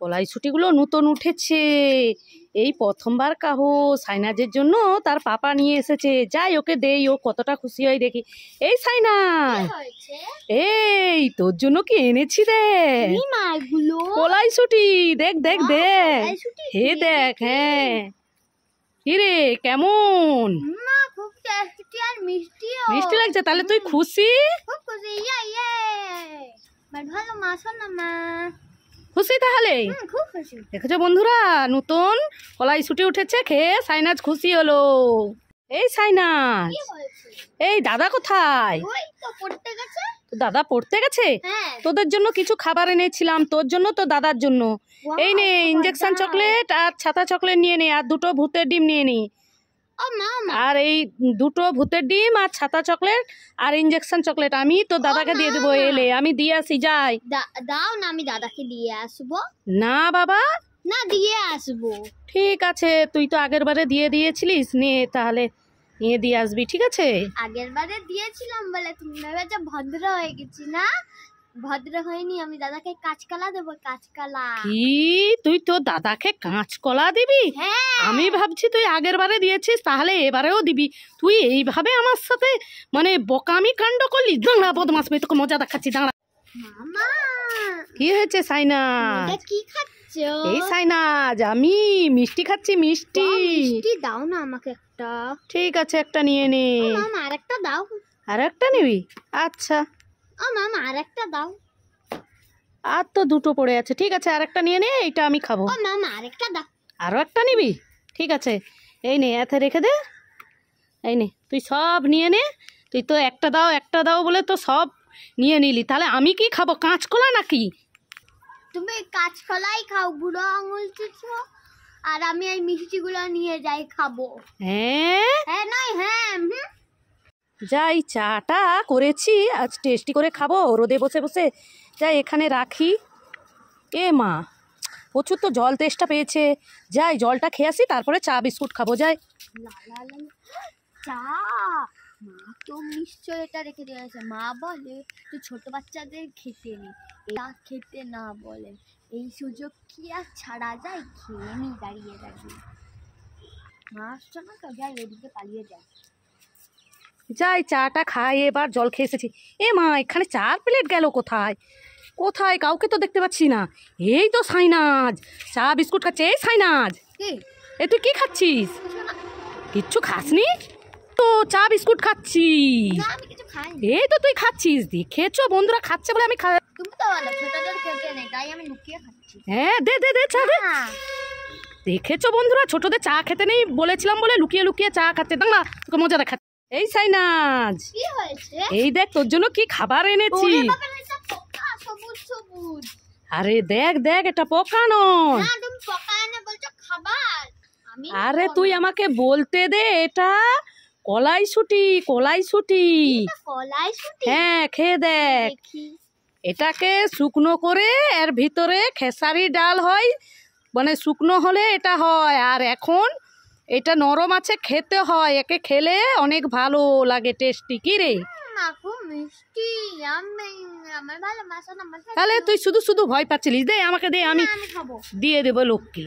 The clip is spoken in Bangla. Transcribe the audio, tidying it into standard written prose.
কলাইশুঁটিগুলো নতুন উঠেছে, এই প্রথমবার কাহো সাইনাজের জন্য তার পাপা নিয়ে এসেছে। যাই ওকে দেই, ও কতটা খুশি হয় দেখি। এই সাইনাজ, এই তোর জন্য কি এনেছি দেখ, কলাইশুঁটি। দেখ দেখ দেখ, হে দেখ। হ্যাঁ কিরে কেমন মিষ্টি লাগছে? তাহলে তুই খুশি? খুশি তাহলে? দেখেছো বন্ধুরা, নতুন কলাইশুঁটি উঠেছে, খেয়ে সাইনাজ খুশি হলো। এই সাইনাজ, এই দাদা কোথায়? দাদা পড়তে গেছে। তোদের জন্য কিছু খাবার এনেছিলাম, তোর জন্য তো দাদার জন্য। এই নে ইঞ্জেকশন চকলেট আর ছাতা চকলেট নিয়ে নে, আর দুটো ভূতের ডিম নিয়ে নি। আর এই দুটো ভূতের ডিম আর ছাতা চকলেট আর ইঞ্জেকশন চকলেট আমি তো দাদাকে দিয়ে দেবো। এলে আমি দিয়ে আসি। যাই। দাও না, আমি দাদাকে দিয়ে আসবো। না বাবা, না দিয়ে আসবো। ঠিক আছে, তুই তো আগের বারে দিয়ে দিয়েছিলিস, নে তাহলে নিয়ে দিয়ে আসবি। ঠিক আছে, আগের বারে দিয়েছিলাম বলে তুমি ভেবেছো ভদ্র হয়ে গেছি না? ভদ্র হয়নি, আমি দাদাকে কাঁচকলা দেবো। কাঁচকলা? কি তুই তো দাদাকে কাঁচকলা দিবি? আমি ভাবছি তুই আগের বারে দিয়েছিস, তাহলে এবারেও দিবি। তুই এইভাবে আমার সাথে মানে বোকামি কাণ্ড করলি। দাঁড়া বদমাস, আমি তোকে মজা দেখাচ্ছি। দাঁড়া। মামা কি হয়েছে সাইনাজ? কি খাচ্ছো? এই সাইনাজ, আমি মিষ্টি খাচ্ছি। মিষ্টি দাও না আমাকে একটা। ঠিক আছে, একটা নিয়ে নে। মামা আরেকটা দাও। আরেকটা নিবি? আচ্ছা। মামা আরেকটা দাও। আর তো দুটো পড়ে আছে। ঠিক আছে, আরেকটা নিয়ে নে, এইটা আমি খাবো। মামা আরেকটা দাও। আরো একটা নিবি? ঠিক আছে, এই নে, এতে রেখে দে। এই নে, তুই সব নিয়ে নে। তুই তো একটা দাও বলে তো সব নিয়ে নিলি। তাহলে আমি কি খাবো, কাঁচকলা নাকি? তুমি কাঁচকলাই খাও, বুড়ো আঙুল চুষো, আর আমি এই মিষ্টিগুলো নিয়ে যাই খাবো। হ্যাঁ হ্যাঁ নয় হ্যাঁ। যাই, চাটা করেছি আজ, টেস্টি করে খাবো রোদে বসে বসে। যাই এখানে রাখি। এ মা, প্রচুর তো জল তেষ্টা পেয়েছে। যাই জলটা খেয়ে আসি, তারপরে চা বিস্কুট খাবো। যাই। চা? মা তো নিশ্চয় এটা রেখে দিয়েছে। মা বলে তুই ছোট বাচ্চাদের খেতে নি, এটা খেতে না বলে। এই সুযোগ কি আর ছাড়া যায়? খেয়ে নি দাঁড়িয়ে দাঁড়িয়ে। মা আসছে না তো, যাই ওদিকে পালিয়ে যায়। যাই চাটা খাই, এবার জল খেয়ে এসেছি। এ মা, এখানে 4 প্লেট গেল কোথায়? কোথায় কাউকে তো দেখতে পাচ্ছি না। এই তো সাইনাজ চা বিস্কুট খাচ্ছে। এই সাইনাজ, এ তুই কি খাচ্ছিস? কিচ্ছু খাসনি তো? চা বিস্কুট খাচ্ছি। এই তো তুই খাচ্ছিস। দেখেছো বন্ধুরা খাচ্ছে বলে আমি তুমি তো বলো ছোটদের খেতে নেই, তাই আমি লুকিয়ে খাচ্ছি। হ্যাঁ দে দে দে চা দে। দেখেছো বন্ধুরা, ছোটদের চা খেতে নেই বলেছিলাম বলে লুকিয়ে লুকিয়ে চা খাচ্ছে। দাঁড়া তোকে মজা দেখাচ্ছি। এই সাইনাজ, কি হয়েছে? এই দেখ তোর জন্য কি খাবার এনেছি। আরে দেখ দেখ, এটা পোকা নয়। আরে তুই আমাকে বলতে দে, এটা কলাইশুঁটি। কলাইশুঁটি, হ্যাঁ খেয়ে দেখ। এটাকে শুকনো করে এর ভিতরে খেসারি ডাল হয়, মানে শুকনো হলে এটা হয়। আর এখন এটা নরম আছে, খেতে হয়। একে খেলে অনেক ভালো লাগে, টেস্টি। কি রে, তাহলে তুই শুধু শুধু ভয় পাচ্ছিলিস? দে আমাকে দে, আমি দিয়ে দেবো লোককে।